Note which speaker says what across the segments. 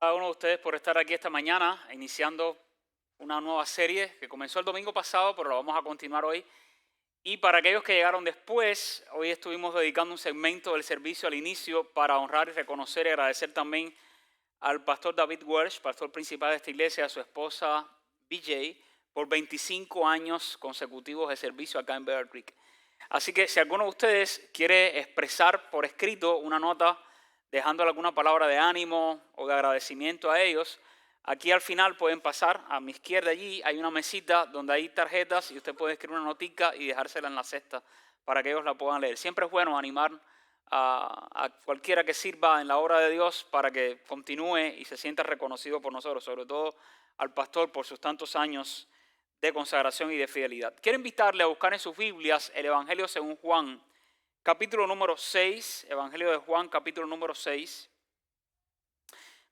Speaker 1: Cada uno de ustedes por estar aquí esta mañana, iniciando una nueva serie que comenzó el domingo pasado, pero la vamos a continuar hoy. Y para aquellos que llegaron después, hoy estuvimos dedicando un segmento del servicio al inicio para honrar y reconocer y agradecer también al pastor David Welsh, pastor principal de esta iglesia, a su esposa BJ, por 25 años consecutivos de servicio acá en Bear Creek. Así que si alguno de ustedes quiere expresar por escrito una nota dejándole alguna palabra de ánimo o de agradecimiento a ellos, aquí al final pueden pasar a mi izquierda. Allí hay una mesita donde hay tarjetas y usted puede escribir una notica y dejársela en la cesta para que ellos la puedan leer. Siempre es bueno animar a cualquiera que sirva en la obra de Dios para que continúe y se sienta reconocido por nosotros, sobre todo al pastor por sus tantos años de consagración y de fidelidad. Quiero invitarle a buscar en sus Biblias el Evangelio según Juan, capítulo número 6, Evangelio de Juan, capítulo número 6.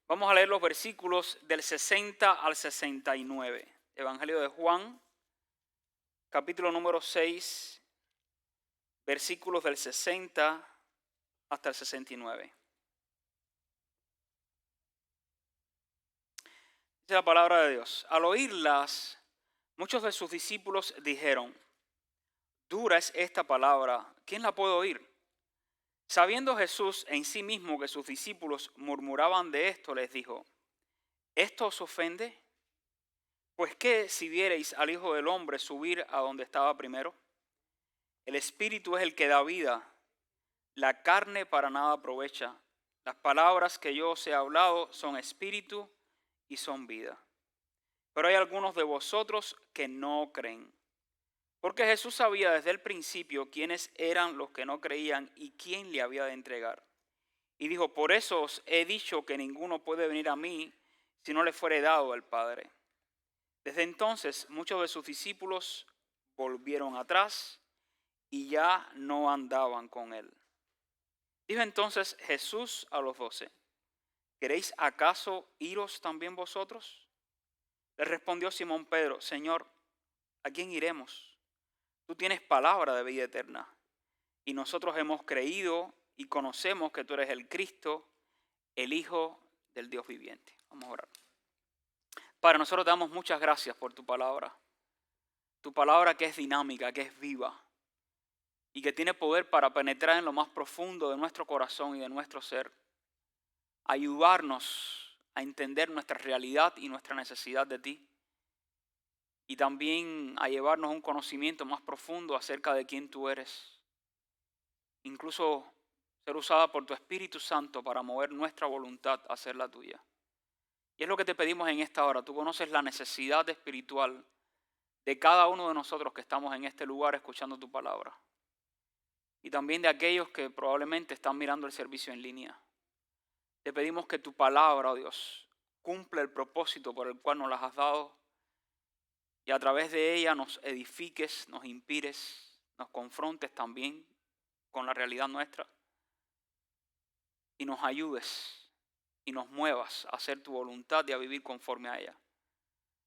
Speaker 1: Vamos a leer los versículos del 60 al 69. Evangelio de Juan, capítulo número 6, versículos del 60 hasta el 69. Dice la palabra de Dios. Al oírlas, muchos de sus discípulos dijeron: dura es esta palabra, ¿quién la puede oír? Sabiendo Jesús en sí mismo que sus discípulos murmuraban de esto, les dijo: ¿esto os ofende? Pues qué si viereis al Hijo del Hombre subir a donde estaba primero. El Espíritu es el que da vida, la carne para nada aprovecha. Las palabras que yo os he hablado son espíritu y son vida. Pero hay algunos de vosotros que no creen. Porque Jesús sabía desde el principio quiénes eran los que no creían y quién le había de entregar. Y dijo: por eso os he dicho que ninguno puede venir a mí si no le fuere dado al Padre. Desde entonces muchos de sus discípulos volvieron atrás y ya no andaban con él. Dijo entonces Jesús a los 12: ¿queréis acaso iros también vosotros? Le respondió Simón Pedro: Señor, ¿a quién iremos? Tú tienes palabra de vida eterna, y nosotros hemos creído y conocemos que tú eres el Cristo, el Hijo del Dios viviente. Vamos a orar. Padre, nosotros te damos muchas gracias por tu palabra que es dinámica, que es viva y que tiene poder para penetrar en lo más profundo de nuestro corazón y de nuestro ser, ayudarnos a entender nuestra realidad y nuestra necesidad de ti, y también a llevarnos a un conocimiento más profundo acerca de quién tú eres, incluso ser usada por tu Espíritu Santo para mover nuestra voluntad a hacer la tuya. Y es lo que te pedimos en esta hora. Tú conoces la necesidad espiritual de cada uno de nosotros que estamos en este lugar escuchando tu palabra. Y también de aquellos que probablemente están mirando el servicio en línea. Te pedimos que tu palabra, oh Dios, cumpla el propósito por el cual nos las has dado. Y a través de ella nos edifiques, nos inspires, nos confrontes también con la realidad nuestra. Y nos ayudes y nos muevas a hacer tu voluntad y a vivir conforme a ella.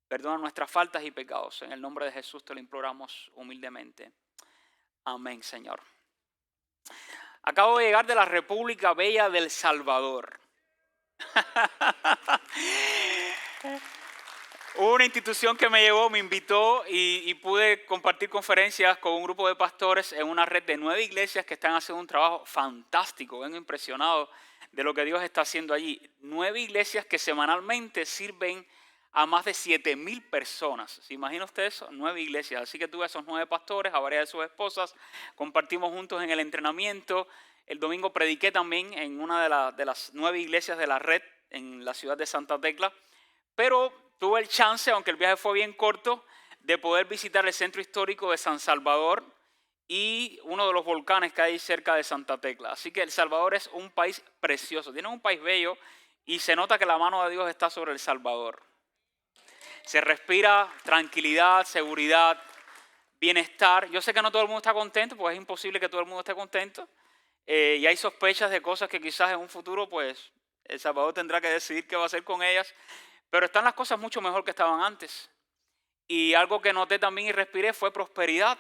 Speaker 1: Perdona nuestras faltas y pecados. En el nombre de Jesús te lo imploramos humildemente. Amén, Señor. Acabo de llegar de la República Bella del Salvador. Hubo una institución que me llevó, me invitó y pude compartir conferencias con un grupo de pastores en una red de 9 iglesias que están haciendo un trabajo fantástico. Vengo impresionado de lo que Dios está haciendo allí. 9 iglesias que semanalmente sirven a más de 7,000 personas. ¿Se imagina usted eso? 9 iglesias. Así que tuve a esos 9 pastores, a varias de sus esposas. Compartimos juntos en el entrenamiento. El domingo prediqué también en una de las 9 iglesias de la red en la ciudad de Santa Tecla. Pero tuve el chance, aunque el viaje fue bien corto, de poder visitar el centro histórico de San Salvador y uno de los volcanes que hay cerca de Santa Tecla. Así que El Salvador es un país precioso, tiene un país bello y se nota que la mano de Dios está sobre El Salvador. Se respira tranquilidad, seguridad, bienestar. Yo sé que no todo el mundo está contento, pues es imposible que todo el mundo esté contento. Y hay sospechas de cosas que quizás en un futuro, pues, El Salvador tendrá que decidir qué va a hacer con ellas. Pero están las cosas mucho mejor que estaban antes. Y algo que noté también y respiré fue prosperidad.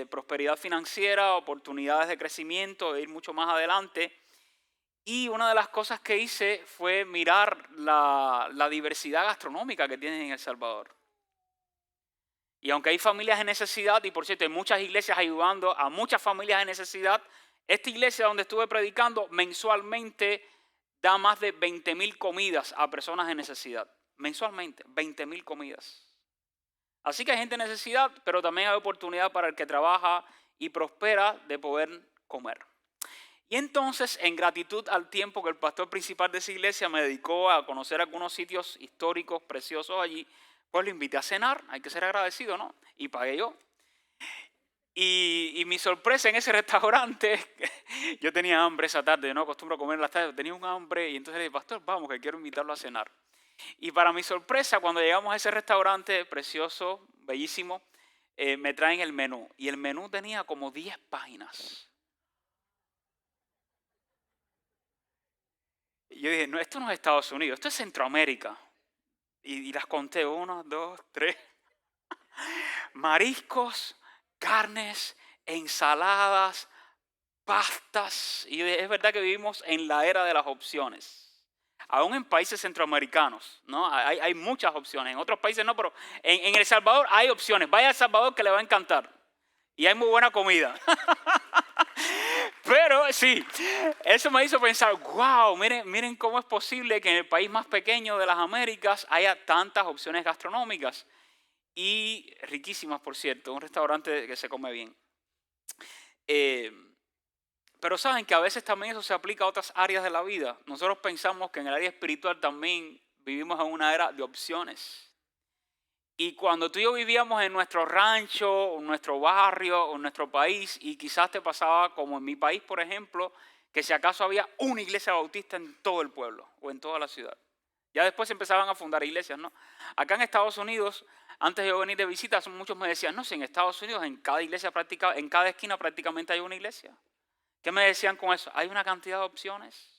Speaker 1: Prosperidad financiera, oportunidades de crecimiento, de ir mucho más adelante. Y una de las cosas que hice fue mirar la diversidad gastronómica que tienen en El Salvador. Y aunque hay familias en necesidad, y por cierto hay muchas iglesias ayudando a muchas familias en necesidad, esta iglesia donde estuve predicando mensualmente da más de 20,000 comidas a personas en necesidad. Mensualmente, 20,000 comidas. Así que hay gente en necesidad, pero también hay oportunidad para el que trabaja y prospera de poder comer. Y entonces, en gratitud al tiempo que el pastor principal de esa iglesia me dedicó a conocer algunos sitios históricos preciosos allí, pues lo invité a cenar, hay que ser agradecido, ¿no? Y pagué yo. Y mi sorpresa en ese restaurante, yo tenía hambre esa tarde, yo no acostumbro a comer en las tardes, tenía un hambre y entonces le dije, pastor, vamos, que quiero invitarlo a cenar. Y para mi sorpresa, cuando llegamos a ese restaurante precioso, bellísimo, me traen el menú. Y el menú tenía como 10 páginas. Y yo dije, no, esto no es Estados Unidos, esto es Centroamérica. Y las conté, 1, 2, 3. Mariscos, carnes, ensaladas, pastas. Y yo dije, es verdad que vivimos en la era de las opciones. Aún en países centroamericanos, ¿no? Hay muchas opciones. En otros países no, pero en El Salvador hay opciones. Vaya a El Salvador que le va a encantar. Y hay muy buena comida. Pero sí, eso me hizo pensar, wow, miren cómo es posible que en el país más pequeño de las Américas haya tantas opciones gastronómicas. Y riquísimas, por cierto, un restaurante que se come bien. Pero saben que a veces también eso se aplica a otras áreas de la vida. Nosotros pensamos que en el área espiritual también vivimos en una era de opciones. Y cuando tú y yo vivíamos en nuestro rancho, en nuestro barrio, en nuestro país, y quizás te pasaba como en mi país, por ejemplo, que si acaso había una iglesia bautista en todo el pueblo o en toda la ciudad. Ya después empezaban a fundar iglesias, ¿no? Acá en Estados Unidos, antes de yo venir de visita, muchos me decían, no, si en Estados Unidos en cada iglesia en cada esquina prácticamente hay una iglesia. ¿Qué me decían con eso? Hay una cantidad de opciones.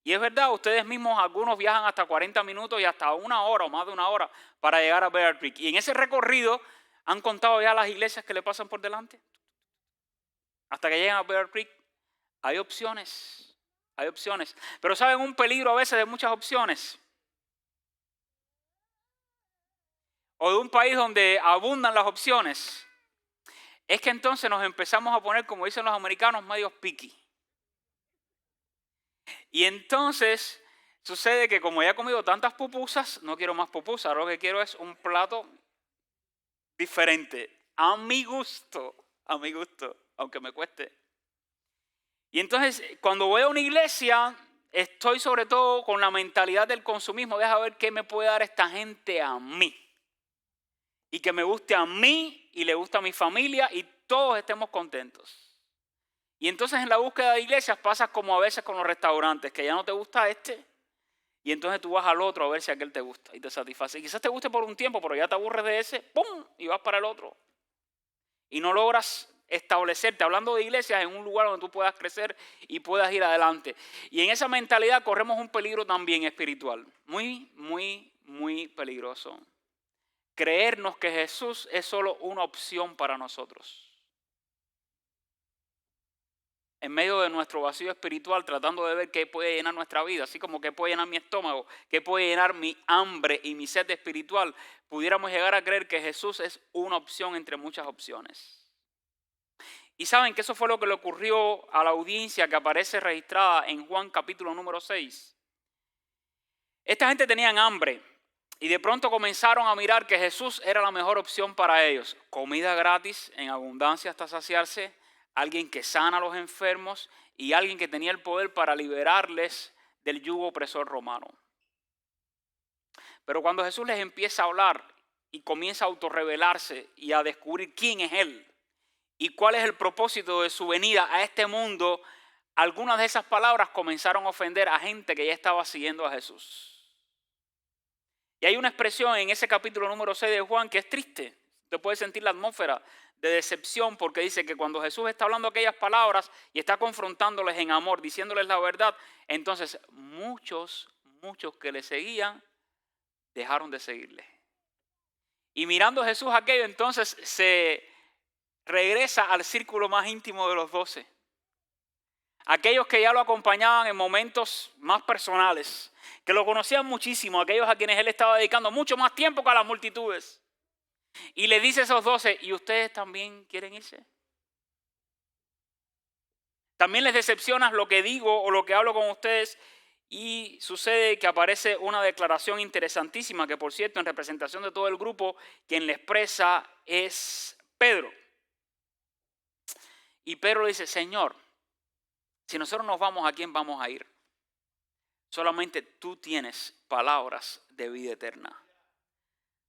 Speaker 1: Y es verdad, ustedes mismos, algunos viajan hasta 40 minutos y hasta 1 hora o más de 1 hora para llegar a Bear Creek. Y en ese recorrido han contado ya las iglesias que le pasan por delante. Hasta que llegan a Bear Creek hay opciones, hay opciones. Pero ¿saben un peligro a veces de muchas opciones? O de un país donde abundan las opciones. Es que entonces nos empezamos a poner, como dicen los americanos, medios picky. Y entonces sucede que como ya he comido tantas pupusas, no quiero más pupusas. Ahora lo que quiero es un plato diferente, a mi gusto, aunque me cueste. Y entonces cuando voy a una iglesia, estoy sobre todo con la mentalidad del consumismo. Deja ver qué me puede dar esta gente a mí. Y que me guste a mí y le gusta a mi familia y todos estemos contentos. Y entonces en la búsqueda de iglesias pasa como a veces con los restaurantes, que ya no te gusta este, y entonces tú vas al otro a ver si aquel te gusta y te satisface. Y quizás te guste por un tiempo, pero ya te aburres de ese, ¡pum! Y vas para el otro. Y no logras establecerte, hablando de iglesias, en un lugar donde tú puedas crecer y puedas ir adelante. Y en esa mentalidad corremos un peligro también espiritual, muy, muy, muy peligroso. Creernos que Jesús es solo una opción para nosotros. En medio de nuestro vacío espiritual, tratando de ver qué puede llenar nuestra vida, así como qué puede llenar mi estómago, qué puede llenar mi hambre y mi sed espiritual, pudiéramos llegar a creer que Jesús es una opción entre muchas opciones. Y saben que eso fue lo que le ocurrió a la audiencia que aparece registrada en Juan capítulo número 6. Esta gente tenía hambre y de pronto comenzaron a mirar que Jesús era la mejor opción para ellos. Comida gratis en abundancia hasta saciarse, alguien que sana a los enfermos y alguien que tenía el poder para liberarles del yugo opresor romano. Pero cuando Jesús les empieza a hablar y comienza a autorrevelarse y a descubrir quién es Él y cuál es el propósito de su venida a este mundo, algunas de esas palabras comenzaron a ofender a gente que ya estaba siguiendo a Jesús. Y hay una expresión en ese capítulo número 6 de Juan que es triste. Usted puede sentir la atmósfera de decepción porque dice que cuando Jesús está hablando aquellas palabras y está confrontándoles en amor, diciéndoles la verdad, entonces muchos que le seguían dejaron de seguirle. Y mirando a Jesús aquello, entonces se regresa al círculo más íntimo de los 12. aquellos que ya lo acompañaban en momentos más personales, que lo conocían muchísimo, aquellos a quienes él estaba dedicando mucho más tiempo que a las multitudes. Y le dice a esos 12, ¿y ustedes también quieren irse? ¿También les decepciona lo que digo o lo que hablo con ustedes? Y sucede que aparece una declaración interesantísima, que por cierto, en representación de todo el grupo, quien le expresa es Pedro. Y Pedro le dice, Señor, si nosotros nos vamos, ¿a quién vamos a ir? Solamente tú tienes palabras de vida eterna.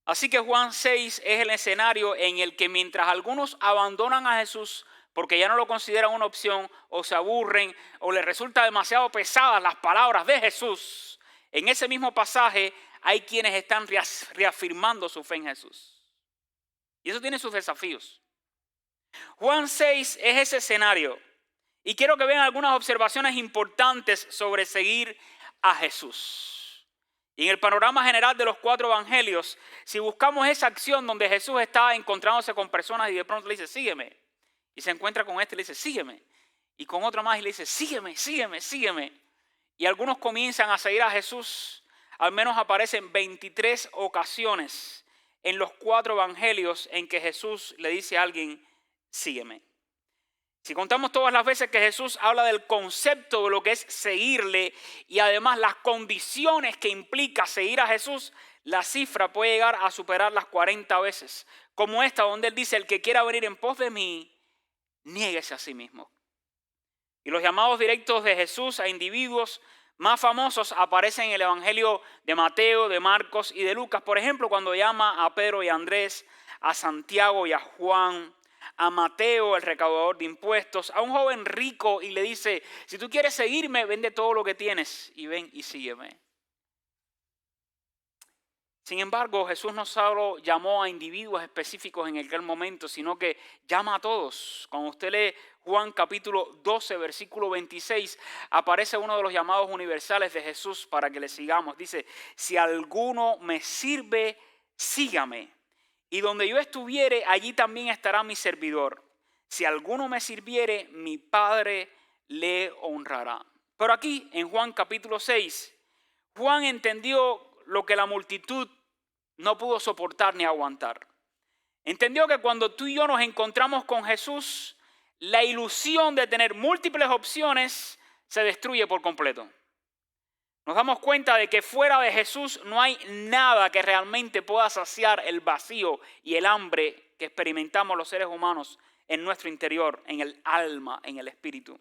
Speaker 1: Así que Juan 6 es el escenario en el que mientras algunos abandonan a Jesús porque ya no lo consideran una opción o se aburren o les resulta demasiado pesadas las palabras de Jesús, en ese mismo pasaje hay quienes están reafirmando su fe en Jesús. Y eso tiene sus desafíos. Juan 6 es ese escenario y quiero que vean algunas observaciones importantes sobre seguir a Jesús. Y en el panorama general de los 4 evangelios, si buscamos esa acción donde Jesús está encontrándose con personas y de pronto le dice, sígueme. Y se encuentra con este y le dice, sígueme. Y con otro más y le dice, sígueme, sígueme, sígueme. Y algunos comienzan a seguir a Jesús. Al menos aparecen 23 ocasiones en los 4 evangelios en que Jesús le dice a alguien, sígueme. Si contamos todas las veces que Jesús habla del concepto de lo que es seguirle y además las condiciones que implica seguir a Jesús, la cifra puede llegar a superar las 40 veces. Como esta donde él dice, el que quiera venir en pos de mí, niéguese a sí mismo. Y los llamados directos de Jesús a individuos más famosos aparecen en el Evangelio de Mateo, de Marcos y de Lucas. Por ejemplo, cuando llama a Pedro y a Andrés, a Santiago y a Juan, a Mateo, el recaudador de impuestos, a un joven rico y le dice, si tú quieres seguirme, vende todo lo que tienes y ven y sígueme. Sin embargo, Jesús no solo llamó a individuos específicos en aquel momento, sino que llama a todos. Cuando usted lee Juan capítulo 12, versículo 26, aparece uno de los llamados universales de Jesús para que le sigamos. Dice, si alguno me sirve, sígame. Y donde yo estuviere, allí también estará mi servidor. Si alguno me sirviere, mi Padre le honrará. Pero aquí, en Juan capítulo 6, Juan entendió lo que la multitud no pudo soportar ni aguantar. Entendió que cuando tú y yo nos encontramos con Jesús, la ilusión de tener múltiples opciones se destruye por completo. Nos damos cuenta de que fuera de Jesús no hay nada que realmente pueda saciar el vacío y el hambre que experimentamos los seres humanos en nuestro interior, en el alma, en el espíritu.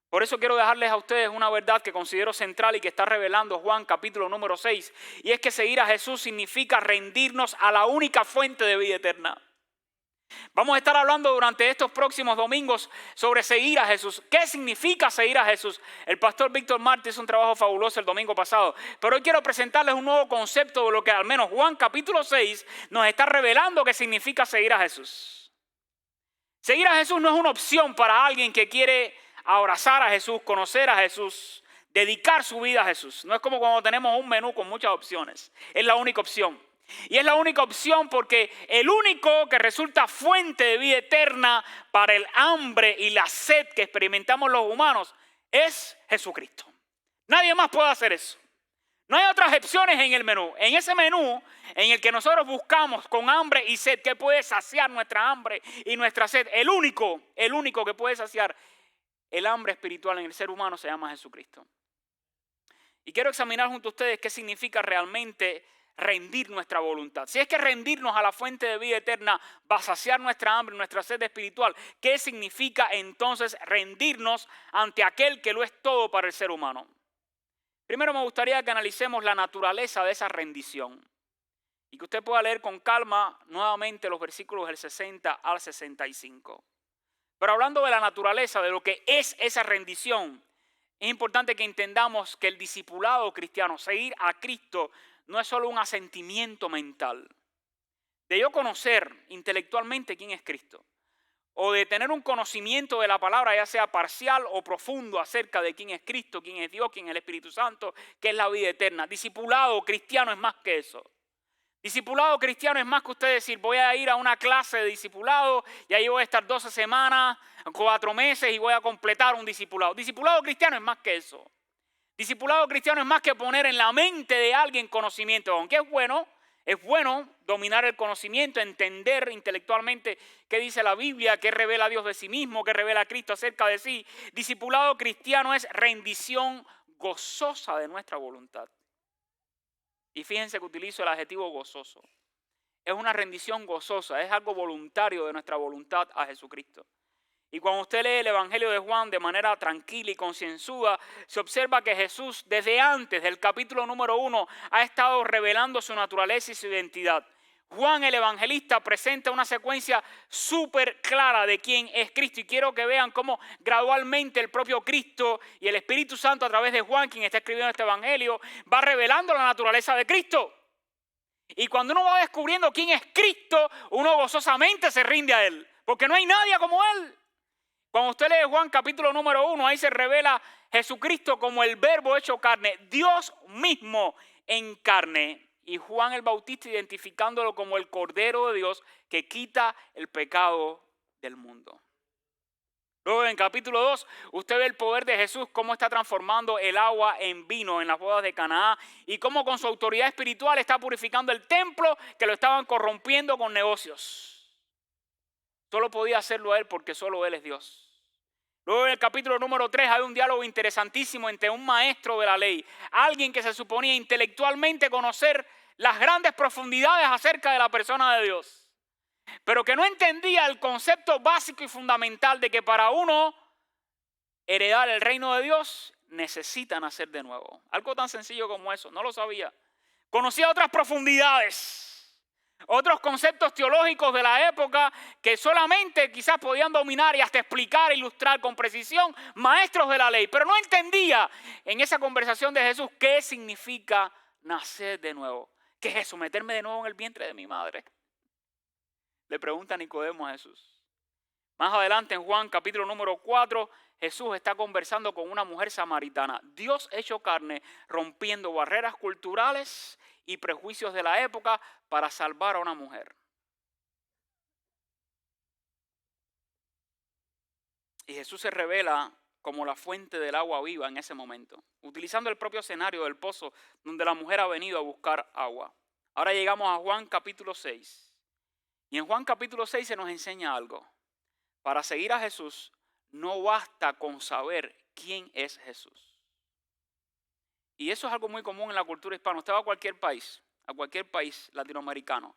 Speaker 1: Por eso quiero dejarles a ustedes una verdad que considero central y que está revelando Juan capítulo número 6. Y es que seguir a Jesús significa rendirnos a la única fuente de vida eterna. Vamos a estar hablando durante estos próximos domingos sobre seguir a Jesús. ¿Qué significa seguir a Jesús? El pastor Víctor Martí hizo un trabajo fabuloso el domingo pasado. Pero hoy quiero presentarles un nuevo concepto de lo que al menos Juan capítulo 6 nos está revelando que significa seguir a Jesús. Seguir a Jesús no es una opción para alguien que quiere abrazar a Jesús, conocer a Jesús, dedicar su vida a Jesús. No es como cuando tenemos un menú con muchas opciones. Es la única opción. Y es la única opción porque el único que resulta fuente de vida eterna para el hambre y la sed que experimentamos los humanos es Jesucristo. Nadie más puede hacer eso. No hay otras opciones en el menú. En ese menú en el que nosotros buscamos con hambre y sed que puede saciar nuestra hambre y nuestra sed, el único que puede saciar el hambre espiritual en el ser humano se llama Jesucristo. Y quiero examinar junto a ustedes qué significa realmente rendir nuestra voluntad. Si es que rendirnos a la fuente de vida eterna va a saciar nuestra hambre, nuestra sed espiritual, ¿qué significa entonces rendirnos ante aquel que lo es todo para el ser humano? Primero me gustaría que analicemos la naturaleza de esa rendición y que usted pueda leer con calma nuevamente los versículos del 60 al 65. Pero hablando de la naturaleza, de lo que es esa rendición, es importante que entendamos que el discipulado cristiano, seguir a Cristo, no es solo un asentimiento mental. De yo conocer intelectualmente quién es Cristo, o de tener un conocimiento de la palabra, ya sea parcial o profundo, acerca de quién es Cristo, quién es Dios, quién es el Espíritu Santo, qué es la vida eterna. Discipulado cristiano es más que eso. Discipulado cristiano es más que usted decir, voy a ir a una clase de discipulado y ahí voy a estar 12 semanas, 4 meses y voy a completar un discipulado. Discipulado cristiano es más que eso. Discipulado cristiano es más que poner en la mente de alguien conocimiento, aunque es bueno dominar el conocimiento, entender intelectualmente qué dice la Biblia, qué revela Dios de sí mismo, qué revela Cristo acerca de sí. Discipulado cristiano es rendición gozosa de nuestra voluntad. Y fíjense que utilizo el adjetivo gozoso. Es una rendición gozosa, es algo voluntario de nuestra voluntad a Jesucristo. Y cuando usted lee el Evangelio de Juan de manera tranquila y concienzuda, se observa que Jesús desde antes del capítulo número 1 ha estado revelando su naturaleza y su identidad. Juan el evangelista presenta una secuencia súper clara de quién es Cristo. Y quiero que vean cómo gradualmente el propio Cristo y el Espíritu Santo a través de Juan, quien está escribiendo este evangelio, va revelando la naturaleza de Cristo. Y cuando uno va descubriendo quién es Cristo, uno gozosamente se rinde a Él. Porque no hay nadie como Él. Cuando usted lee Juan capítulo número 1, ahí se revela Jesucristo como el verbo hecho carne, Dios mismo en carne. Y Juan el Bautista identificándolo como el Cordero de Dios que quita el pecado del mundo. Luego en capítulo 2, usted ve el poder de Jesús, cómo está transformando el agua en vino en las bodas de Caná y cómo con su autoridad espiritual está purificando el templo que lo estaban corrompiendo con negocios. Solo podía hacerlo Él porque solo Él es Dios. Luego en el capítulo número 3 hay un diálogo interesantísimo entre un maestro de la ley, alguien que se suponía intelectualmente conocer las grandes profundidades acerca de la persona de Dios, pero que no entendía el concepto básico y fundamental de que para uno heredar el reino de Dios necesita nacer de nuevo. Algo tan sencillo como eso, no lo sabía. Conocía otras profundidades, otros conceptos teológicos de la época que solamente quizás podían dominar y hasta explicar e ilustrar con precisión maestros de la ley. Pero no entendía en esa conversación de Jesús qué significa nacer de nuevo. ¿Qué es eso? ¿Meterme de nuevo en el vientre de mi madre? Le pregunta Nicodemo a Jesús. Más adelante en Juan capítulo número 4, Jesús está conversando con una mujer samaritana. Dios hecho carne, rompiendo barreras culturales y prejuicios de la época para salvar a una mujer. Y Jesús se revela como la fuente del agua viva en ese momento, utilizando el propio escenario del pozo donde la mujer ha venido a buscar agua. Ahora llegamos a Juan capítulo 6. Y en Juan capítulo 6 se nos enseña algo. Para seguir a Jesús no basta con saber quién es Jesús. Y eso es algo muy común en la cultura hispana. Usted va a cualquier país latinoamericano,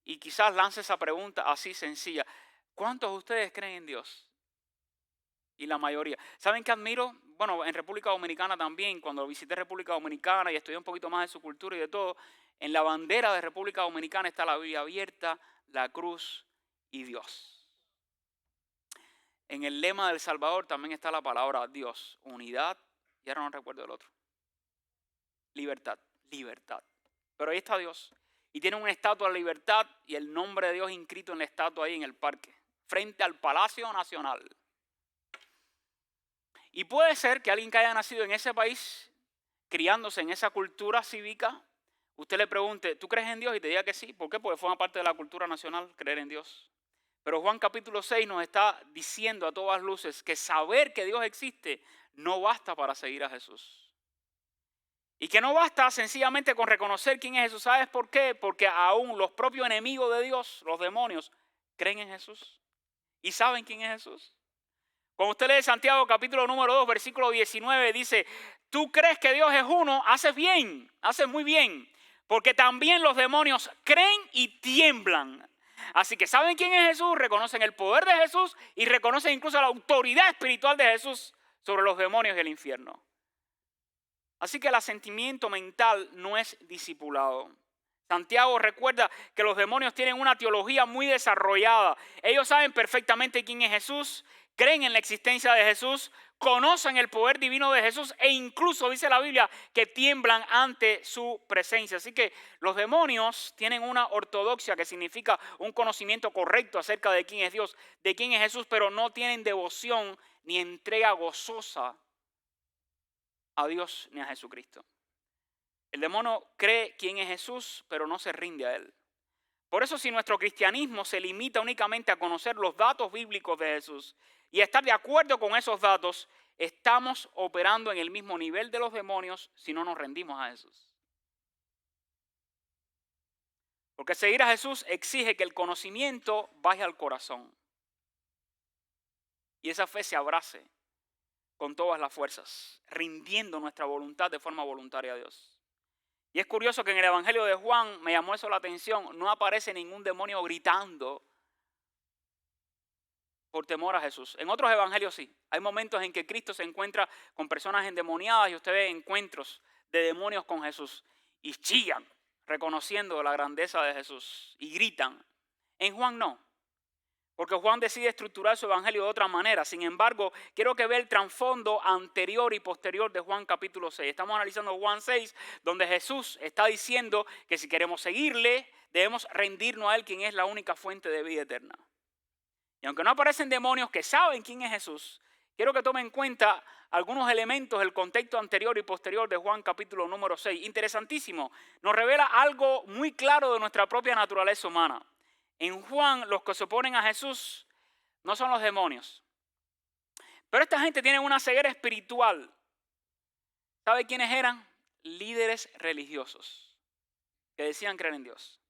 Speaker 1: y quizás lance esa pregunta así sencilla. ¿Cuántos de ustedes creen en Dios? Y la mayoría. ¿Saben qué admiro? Bueno, en República Dominicana también, cuando visité República Dominicana y estudié un poquito más de su cultura y de todo, en la bandera de República Dominicana está la Biblia abierta, la cruz y Dios. En el lema del Salvador también está la palabra Dios, unidad, y ahora no recuerdo el otro. Libertad. Pero ahí está Dios. Y tiene una estatua de libertad y el nombre de Dios inscrito en la estatua ahí en el parque, frente al Palacio Nacional. Y puede ser que alguien que haya nacido en ese país, criándose en esa cultura cívica, usted le pregunte, ¿tú crees en Dios? Y te diga que sí. ¿Por qué? Porque forma parte de la cultura nacional creer en Dios. Pero Juan capítulo 6 nos está diciendo a todas luces que saber que Dios existe no basta para seguir a Jesús. Y que no basta sencillamente con reconocer quién es Jesús. ¿Sabes por qué? Porque aún los propios enemigos de Dios, los demonios, creen en Jesús. ¿Y saben quién es Jesús? Cuando usted lee Santiago capítulo número 2, versículo 19, dice, tú crees que Dios es uno, haces bien, haces muy bien. Porque también los demonios creen y tiemblan. Así que saben quién es Jesús, reconocen el poder de Jesús y reconocen incluso la autoridad espiritual de Jesús sobre los demonios del infierno. Así que el asentimiento mental no es discipulado. Santiago recuerda que los demonios tienen una teología muy desarrollada. Ellos saben perfectamente quién es Jesús, creen en la existencia de Jesús, conocen el poder divino de Jesús e incluso dice la Biblia que tiemblan ante su presencia. Así que los demonios tienen una ortodoxia que significa un conocimiento correcto acerca de quién es Dios, de quién es Jesús, pero no tienen devoción ni entrega gozosa a Dios ni a Jesucristo. El demonio cree quién es Jesús, pero no se rinde a él. Por eso, si nuestro cristianismo se limita únicamente a conocer los datos bíblicos de Jesús y a estar de acuerdo con esos datos, estamos operando en el mismo nivel de los demonios si no nos rendimos a Jesús. Porque seguir a Jesús exige que el conocimiento vaya al corazón y esa fe se abrace con todas las fuerzas, rindiendo nuestra voluntad de forma voluntaria a Dios. Y es curioso que en el Evangelio de Juan, me llamó eso la atención, no aparece ningún demonio gritando por temor a Jesús. En otros evangelios sí. Hay momentos en que Cristo se encuentra con personas endemoniadas y usted ve encuentros de demonios con Jesús y chillan, reconociendo la grandeza de Jesús y gritan. En Juan no, porque Juan decide estructurar su evangelio de otra manera. Sin embargo, quiero que vea el trasfondo anterior y posterior de Juan capítulo 6. Estamos analizando Juan 6, donde Jesús está diciendo que si queremos seguirle, debemos rendirnos a Él, quien es la única fuente de vida eterna. Y aunque no aparecen demonios que saben quién es Jesús, quiero que tomen en cuenta algunos elementos del contexto anterior y posterior de Juan capítulo número 6. Interesantísimo, nos revela algo muy claro de nuestra propia naturaleza humana. En Juan, los que se oponen a Jesús no son los demonios. Pero esta gente tiene una ceguera espiritual. ¿Sabe quiénes eran? Líderes religiosos que decían creer en Dios.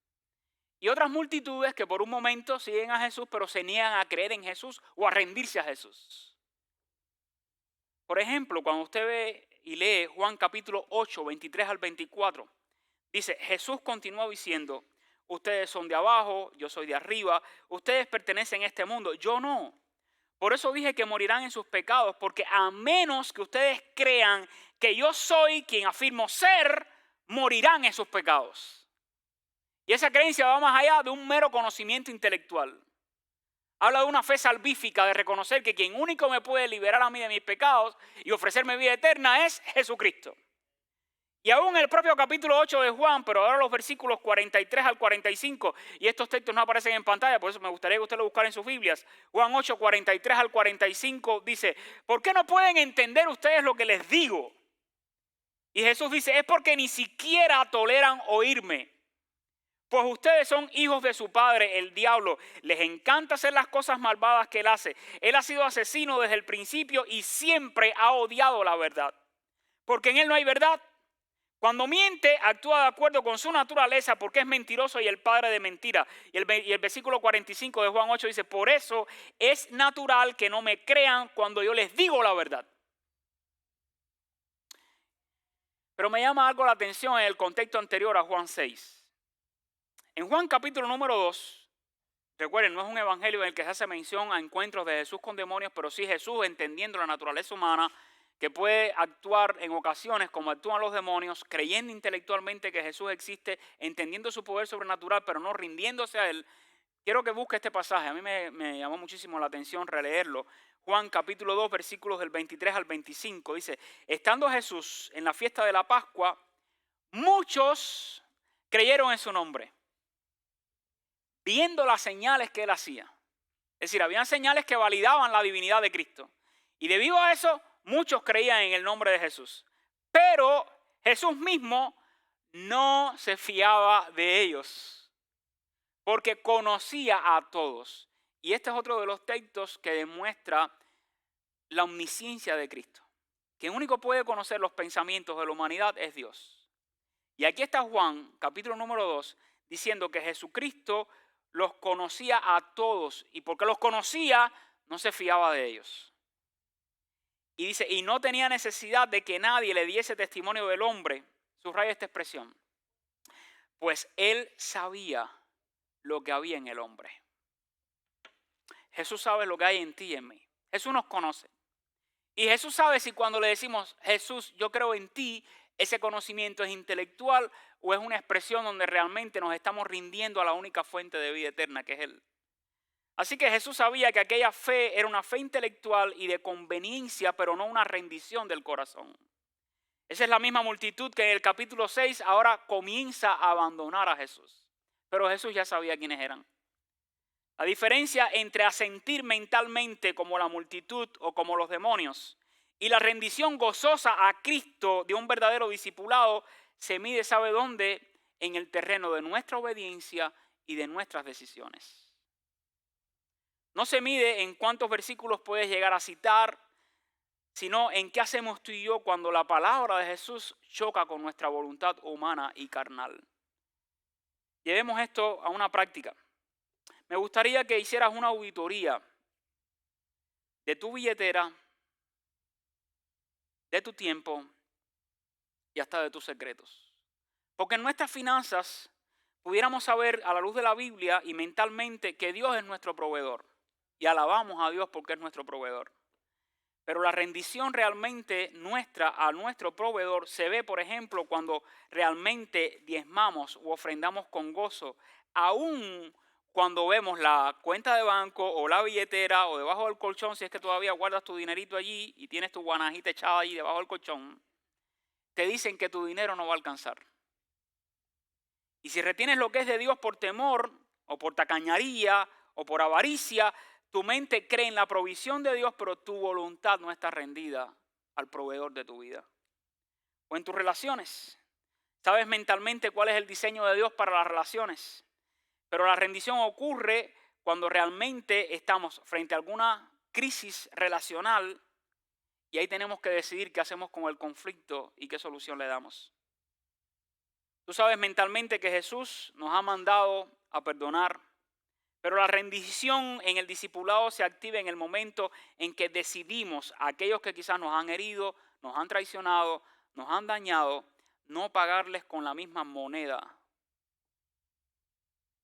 Speaker 1: Y otras multitudes que por un momento siguen a Jesús, pero se niegan a creer en Jesús o a rendirse a Jesús. Por ejemplo, cuando usted ve y lee Juan capítulo 8, 23 al 24, dice, Jesús continuó diciendo, ustedes son de abajo, yo soy de arriba, ustedes pertenecen a este mundo, yo no. Por eso dije que morirán en sus pecados, porque a menos que ustedes crean que yo soy quien afirmo ser, morirán en sus pecados. Y esa creencia va más allá de un mero conocimiento intelectual. Habla de una fe salvífica, de reconocer que quien único me puede liberar a mí de mis pecados y ofrecerme vida eterna es Jesucristo. Y aún en el propio capítulo 8 de Juan, pero ahora los versículos 43 al 45, y estos textos no aparecen en pantalla, por eso me gustaría que usted lo buscara en sus Biblias. Juan 8, 43 al 45 dice, ¿por qué no pueden entender ustedes lo que les digo? Y Jesús dice, es porque ni siquiera toleran oírme. Pues ustedes son hijos de su padre, el diablo. Les encanta hacer las cosas malvadas que él hace. Él ha sido asesino desde el principio y siempre ha odiado la verdad. Porque en él no hay verdad. Cuando miente, actúa de acuerdo con su naturaleza porque es mentiroso y el padre de mentira. Y el versículo 45 de Juan 8 dice, por eso es natural que no me crean cuando yo les digo la verdad. Pero me llama algo la atención en el contexto anterior a Juan 6. En Juan capítulo número 2, recuerden, no es un evangelio en el que se hace mención a encuentros de Jesús con demonios, pero sí Jesús entendiendo la naturaleza humana, que puede actuar en ocasiones como actúan los demonios, creyendo intelectualmente que Jesús existe, entendiendo su poder sobrenatural, pero no rindiéndose a él. Quiero que busque este pasaje, a mí me llamó muchísimo la atención releerlo. Juan capítulo 2, versículos del 23 al 25, dice, estando Jesús en la fiesta de la Pascua, muchos creyeron en su nombre, viendo las señales que él hacía. Es decir, habían señales que validaban la divinidad de Cristo. Y debido a eso, muchos creían en el nombre de Jesús. Pero Jesús mismo no se fiaba de ellos, porque conocía a todos. Y este es otro de los textos que demuestra la omnisciencia de Cristo. Quien único puede conocer los pensamientos de la humanidad es Dios. Y aquí está Juan, capítulo número 2, diciendo que Jesucristo los conocía a todos. Y porque los conocía, no se fiaba de ellos. Y dice, y no tenía necesidad de que nadie le diese testimonio del hombre. Subraya esta expresión. Pues él sabía lo que había en el hombre. Jesús sabe lo que hay en ti y en mí. Jesús nos conoce. Y Jesús sabe si cuando le decimos, Jesús, yo creo en ti, ese conocimiento es intelectual o es una expresión donde realmente nos estamos rindiendo a la única fuente de vida eterna, que es Él. Así que Jesús sabía que aquella fe era una fe intelectual y de conveniencia, pero no una rendición del corazón. Esa es la misma multitud que en el capítulo 6 ahora comienza a abandonar a Jesús. Pero Jesús ya sabía quiénes eran. La diferencia entre asentir mentalmente como la multitud o como los demonios y la rendición gozosa a Cristo de un verdadero discipulado se mide, ¿sabe dónde? En el terreno de nuestra obediencia y de nuestras decisiones. No se mide en cuántos versículos puedes llegar a citar, sino en qué hacemos tú y yo cuando la palabra de Jesús choca con nuestra voluntad humana y carnal. Llevemos esto a una práctica. Me gustaría que hicieras una auditoría de tu billetera, de tu tiempo y hasta de tus secretos. Porque en nuestras finanzas pudiéramos saber a la luz de la Biblia y mentalmente que Dios es nuestro proveedor. Y alabamos a Dios porque es nuestro proveedor. Pero la rendición realmente nuestra a nuestro proveedor se ve, por ejemplo, cuando realmente diezmamos u ofrendamos con gozo, aún cuando vemos la cuenta de banco o la billetera o debajo del colchón, si es que todavía guardas tu dinerito allí y tienes tu guanajita echada allí debajo del colchón, te dicen que tu dinero no va a alcanzar. Y si retienes lo que es de Dios por temor o por tacañería o por avaricia, tu mente cree en la provisión de Dios, pero tu voluntad no está rendida al proveedor de tu vida. O en tus relaciones. Sabes mentalmente cuál es el diseño de Dios para las relaciones. Pero la rendición ocurre cuando realmente estamos frente a alguna crisis relacional y ahí tenemos que decidir qué hacemos con el conflicto y qué solución le damos. Tú sabes mentalmente que Jesús nos ha mandado a perdonar. Pero la rendición en el discipulado se activa en el momento en que decidimos a aquellos que quizás nos han herido, nos han traicionado, nos han dañado, no pagarles con la misma moneda.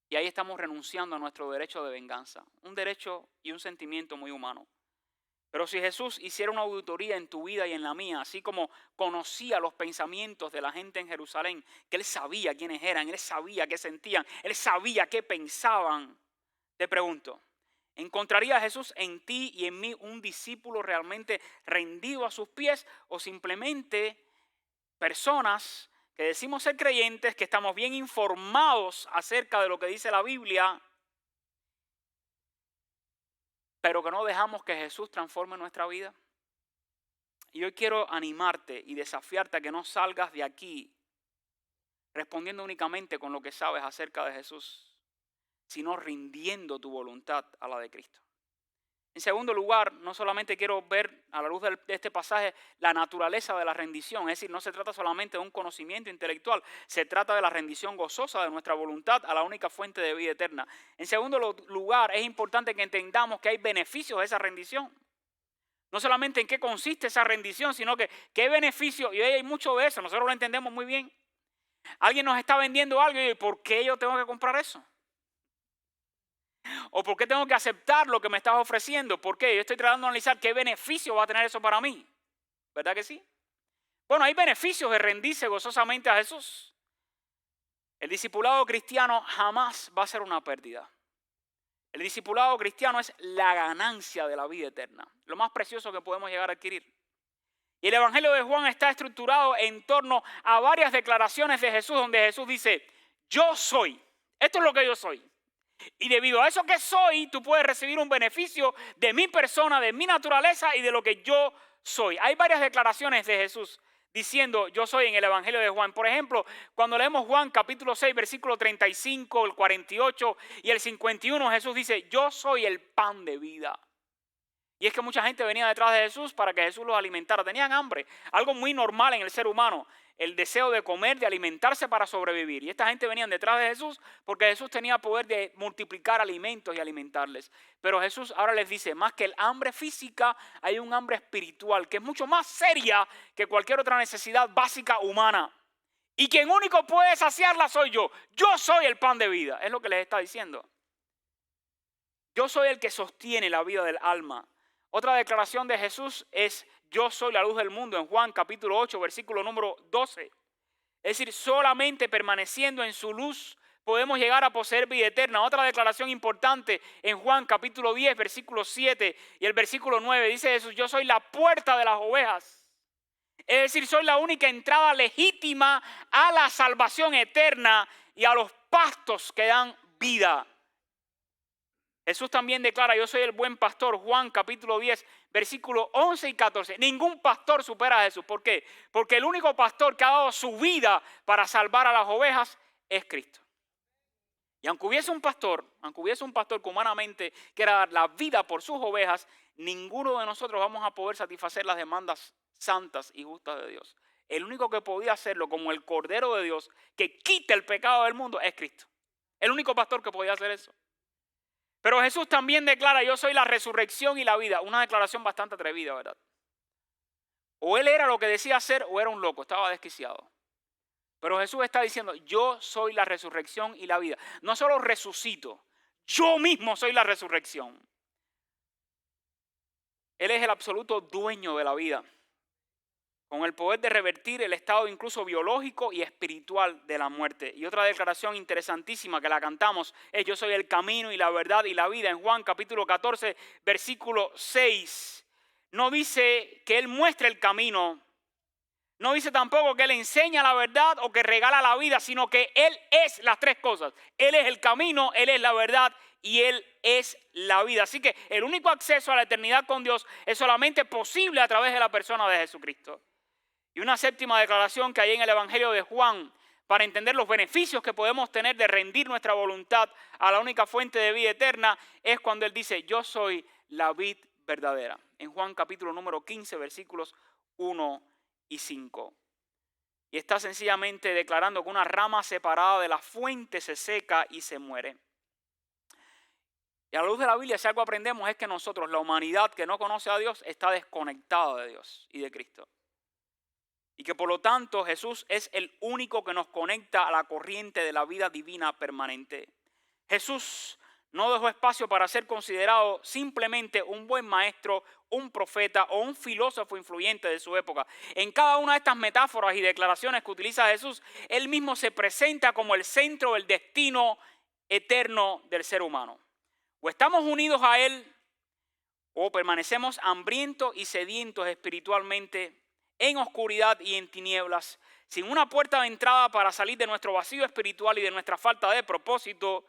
Speaker 1: Y ahí estamos renunciando a nuestro derecho de venganza, un derecho y un sentimiento muy humano. Pero si Jesús hiciera una auditoría en tu vida y en la mía, así como conocía los pensamientos de la gente en Jerusalén, que Él sabía quiénes eran, Él sabía qué sentían, Él sabía qué pensaban. Te pregunto, ¿encontraría Jesús en ti y en mí un discípulo realmente rendido a sus pies o simplemente personas que decimos ser creyentes, que estamos bien informados acerca de lo que dice la Biblia, pero que no dejamos que Jesús transforme nuestra vida? Y hoy quiero animarte y desafiarte a que no salgas de aquí respondiendo únicamente con lo que sabes acerca de Jesús, sino rindiendo tu voluntad a la de Cristo. En segundo lugar, no solamente quiero ver a la luz de este pasaje la naturaleza de la rendición, es decir, no se trata solamente de un conocimiento intelectual, se trata de la rendición gozosa de nuestra voluntad a la única fuente de vida eterna. En segundo lugar, es importante que entendamos que hay beneficios de esa rendición. No solamente en qué consiste esa rendición, sino que qué beneficio, y hoy hay mucho de eso, nosotros lo entendemos muy bien. Alguien nos está vendiendo algo y ¿por qué yo tengo que comprar eso? ¿O por qué tengo que aceptar lo que me estás ofreciendo? ¿Por qué? Yo estoy tratando de analizar qué beneficio va a tener eso para mí. ¿Verdad que sí? Bueno, hay beneficios de rendirse gozosamente a Jesús. El discipulado cristiano jamás va a ser una pérdida. El discipulado cristiano es la ganancia de la vida eterna. Lo más precioso que podemos llegar a adquirir. Y el Evangelio de Juan está estructurado en torno a varias declaraciones de Jesús, donde Jesús dice, yo soy. Esto es lo que yo soy. Y debido a eso que soy, tú puedes recibir un beneficio de mi persona, de mi naturaleza y de lo que yo soy. Hay varias declaraciones de Jesús diciendo yo soy en el Evangelio de Juan. Por ejemplo, cuando leemos Juan capítulo 6, versículo 35, el 48 y el 51, Jesús dice yo soy el pan de vida. Y es que mucha gente venía detrás de Jesús para que Jesús los alimentara. Tenían hambre, algo muy normal en el ser humano. El deseo de comer, de alimentarse para sobrevivir. Y esta gente venía detrás de Jesús porque Jesús tenía poder de multiplicar alimentos y alimentarles. Pero Jesús ahora les dice, más que el hambre física, hay un hambre espiritual que es mucho más seria que cualquier otra necesidad básica humana. Y quien único puede saciarla soy yo. Yo soy el pan de vida, es lo que les está diciendo. Yo soy el que sostiene la vida del alma. Otra declaración de Jesús es, yo soy la luz del mundo, en Juan capítulo 8, versículo número 12. Es decir, solamente permaneciendo en su luz podemos llegar a poseer vida eterna. Otra declaración importante en Juan capítulo 10, versículo 7 y el versículo 9. Dice Jesús, yo soy la puerta de las ovejas. Es decir, soy la única entrada legítima a la salvación eterna y a los pastos que dan vida. Jesús también declara, yo soy el buen pastor, Juan capítulo 10, versículos 11 y 14. Ningún pastor supera a Jesús. ¿Por qué? Porque el único pastor que ha dado su vida para salvar a las ovejas es Cristo. Y aunque hubiese un pastor que humanamente quiera dar la vida por sus ovejas, ninguno de nosotros vamos a poder satisfacer las demandas santas y justas de Dios. El único que podía hacerlo como el Cordero de Dios que quita el pecado del mundo es Cristo. El único pastor que podía hacer eso. Pero Jesús también declara, yo soy la resurrección y la vida. Una declaración bastante atrevida, ¿verdad? O él era lo que decía ser o era un loco, estaba desquiciado. Pero Jesús está diciendo, yo soy la resurrección y la vida. No solo resucito, yo mismo soy la resurrección. Él es el absoluto dueño de la vida, con el poder de revertir el estado incluso biológico y espiritual de la muerte. Y otra declaración interesantísima que la cantamos es, yo soy el camino y la verdad y la vida. En Juan capítulo 14, versículo 6, no dice que Él muestre el camino, no dice tampoco que Él enseña la verdad o que regala la vida, sino que Él es las tres cosas. Él es el camino, Él es la verdad y Él es la vida. Así que el único acceso a la eternidad con Dios es solamente posible a través de la persona de Jesucristo. Y una séptima declaración que hay en el Evangelio de Juan para entender los beneficios que podemos tener de rendir nuestra voluntad a la única fuente de vida eterna es cuando Él dice, yo soy la vid verdadera. En Juan capítulo número 15, versículos 1 y 5. Y está sencillamente declarando que una rama separada de la fuente se seca y se muere. Y a la luz de la Biblia, si algo aprendemos es que nosotros, la humanidad que no conoce a Dios, está desconectada de Dios y de Cristo. Y que por lo tanto Jesús es el único que nos conecta a la corriente de la vida divina permanente. Jesús no dejó espacio para ser considerado simplemente un buen maestro, un profeta o un filósofo influyente de su época. En cada una de estas metáforas y declaraciones que utiliza Jesús, Él mismo se presenta como el centro del destino eterno del ser humano. O estamos unidos a Él o permanecemos hambrientos y sedientos espiritualmente, en oscuridad y en tinieblas, sin una puerta de entrada para salir de nuestro vacío espiritual y de nuestra falta de propósito.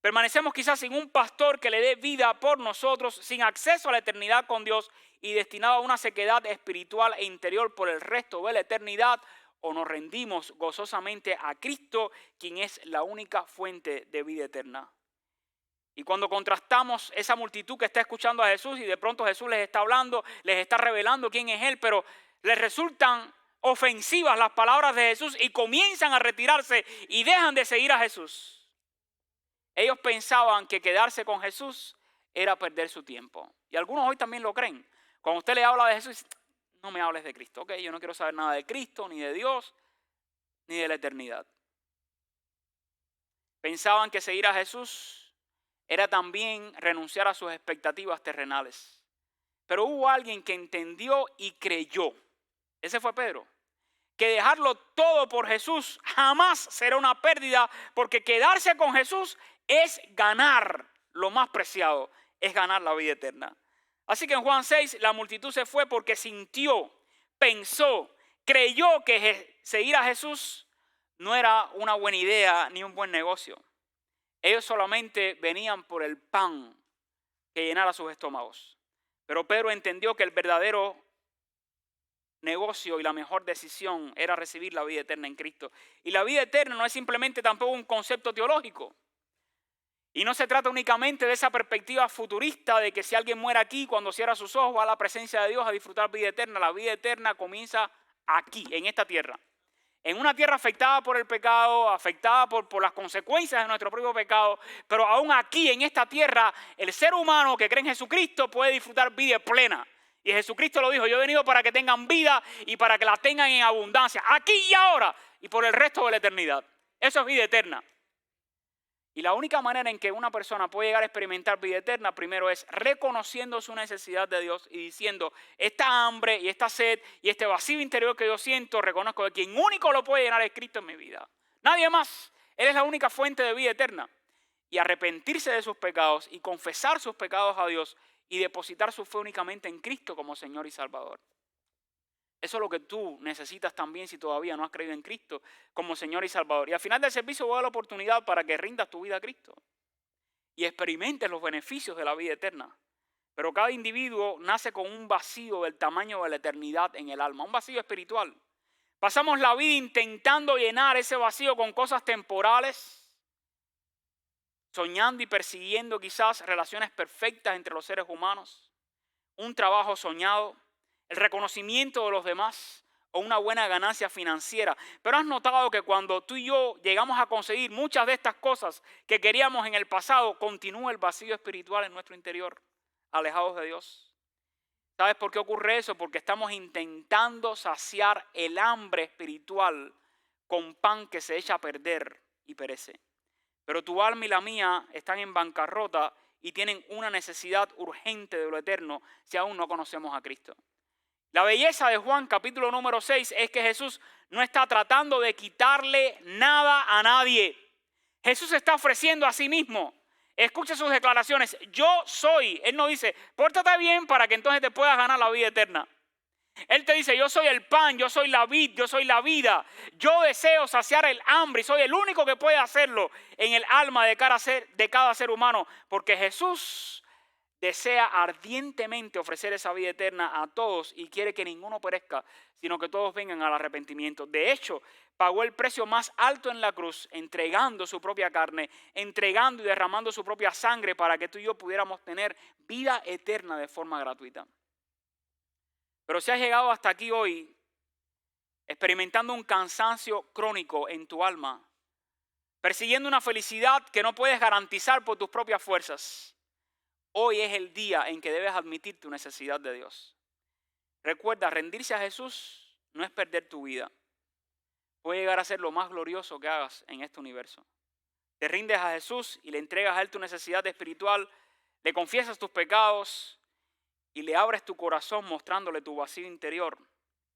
Speaker 1: Permanecemos quizás sin un pastor que le dé vida por nosotros, sin acceso a la eternidad con Dios y destinado a una sequedad espiritual e interior por el resto de la eternidad, o nos rendimos gozosamente a Cristo, quien es la única fuente de vida eterna. Y cuando contrastamos esa multitud que está escuchando a Jesús y de pronto Jesús les está hablando, les está revelando quién es Él, pero les resultan ofensivas las palabras de Jesús y comienzan a retirarse y dejan de seguir a Jesús. Ellos pensaban que quedarse con Jesús era perder su tiempo. Y algunos hoy también lo creen. Cuando usted le habla de Jesús, no me hables de Cristo. Okay, yo no quiero saber nada de Cristo, ni de Dios, ni de la eternidad. Pensaban que seguir a Jesús era también renunciar a sus expectativas terrenales. Pero hubo alguien que entendió y creyó. Ese fue Pedro. Que dejarlo todo por Jesús jamás será una pérdida, porque quedarse con Jesús es ganar lo más preciado, es ganar la vida eterna. Así que en Juan 6 la multitud se fue porque sintió, pensó, creyó que seguir a Jesús no era una buena idea ni un buen negocio. Ellos solamente venían por el pan que llenara sus estómagos. Pero Pedro entendió que el verdadero negocio y la mejor decisión era recibir la vida eterna en Cristo. Y la vida eterna no es simplemente tampoco un concepto teológico. Y no se trata únicamente de esa perspectiva futurista de que si alguien muere aquí, cuando cierra sus ojos va a la presencia de Dios a disfrutar vida eterna. La vida eterna comienza aquí, en esta tierra. En una tierra afectada por el pecado, afectada por las consecuencias de nuestro propio pecado, pero aún aquí, en esta tierra, el ser humano que cree en Jesucristo puede disfrutar vida plena. Y Jesucristo lo dijo, yo he venido para que tengan vida y para que la tengan en abundancia, aquí y ahora y por el resto de la eternidad. Eso es vida eterna. Y la única manera en que una persona puede llegar a experimentar vida eterna, primero es reconociendo su necesidad de Dios y diciendo, esta hambre y esta sed y este vacío interior que yo siento, reconozco que quien único lo puede llenar es Cristo en mi vida. Nadie más. Él es la única fuente de vida eterna. Y arrepentirse de sus pecados y confesar sus pecados a Dios y depositar su fe únicamente en Cristo como Señor y Salvador. Eso es lo que tú necesitas también si todavía no has creído en Cristo como Señor y Salvador. Y al final del servicio voy a dar la oportunidad para que rindas tu vida a Cristo. y experimentes los beneficios de la vida eterna. Pero cada individuo nace con un vacío del tamaño de la eternidad en el alma, un vacío espiritual. Pasamos la vida intentando llenar ese vacío con cosas temporales, soñando y persiguiendo quizás relaciones perfectas entre los seres humanos, un trabajo soñado, el reconocimiento de los demás o una buena ganancia financiera. Pero has notado que cuando tú y yo llegamos a conseguir muchas de estas cosas que queríamos en el pasado, continúa el vacío espiritual en nuestro interior, alejados de Dios. ¿Sabes por qué ocurre eso? Porque estamos intentando saciar el hambre espiritual con pan que se echa a perder y perece. Pero tu alma y la mía están en bancarrota y tienen una necesidad urgente de lo eterno si aún no conocemos a Cristo. La belleza de Juan capítulo número 6 es que Jesús no está tratando de quitarle nada a nadie. Jesús está ofreciendo a sí mismo. Escucha sus declaraciones. Yo soy. Él no dice, pórtate bien para que entonces te puedas ganar la vida eterna. Él te dice, yo soy el pan, yo soy la vid, yo soy la vida. Yo deseo saciar el hambre y soy el único que puede hacerlo en el alma de cada ser humano. Porque Jesús desea ardientemente ofrecer esa vida eterna a todos y quiere que ninguno perezca, sino que todos vengan al arrepentimiento. De hecho, pagó el precio más alto en la cruz, entregando su propia carne, entregando y derramando su propia sangre para que tú y yo pudiéramos tener vida eterna de forma gratuita. Pero si has llegado hasta aquí hoy, experimentando un cansancio crónico en tu alma, persiguiendo una felicidad que no puedes garantizar por tus propias fuerzas, hoy es el día en que debes admitir tu necesidad de Dios. Recuerda, rendirse a Jesús no es perder tu vida. Puede llegar a ser lo más glorioso que hagas en este universo. Te rindes a Jesús y le entregas a Él tu necesidad espiritual, le confiesas tus pecados y le abres tu corazón mostrándole tu vacío interior.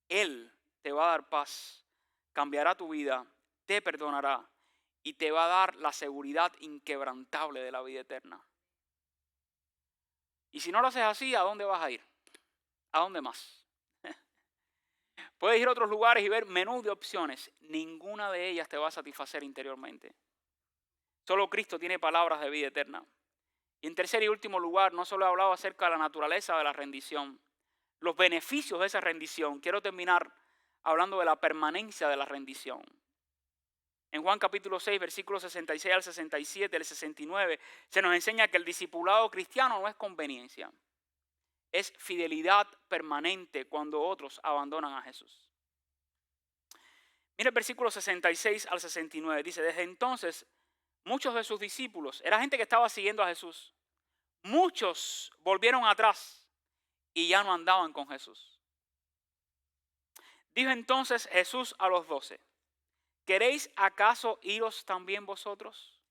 Speaker 1: Él te va a dar paz, cambiará tu vida, te perdonará y te va a dar la seguridad inquebrantable de la vida eterna. Y si no lo haces así, ¿a dónde vas a ir? ¿A dónde más? Puedes ir a otros lugares y ver menús de opciones. Ninguna de ellas te va a satisfacer interiormente. Solo Cristo tiene palabras de vida eterna. Y en tercer y último lugar, no solo he hablado acerca de la naturaleza de la rendición, los beneficios de esa rendición. Quiero terminar hablando de la permanencia de la rendición. En Juan capítulo 6, versículos 66 al 67, el 69, se nos enseña que el discipulado cristiano no es conveniencia. Es fidelidad permanente cuando otros abandonan a Jesús. Mira el versículo 66 al 69. Dice, desde entonces muchos de sus discípulos, era gente que estaba siguiendo a Jesús, muchos volvieron atrás y ya no andaban con Jesús. Dijo entonces Jesús a los 12, ¿queréis acaso iros también vosotros?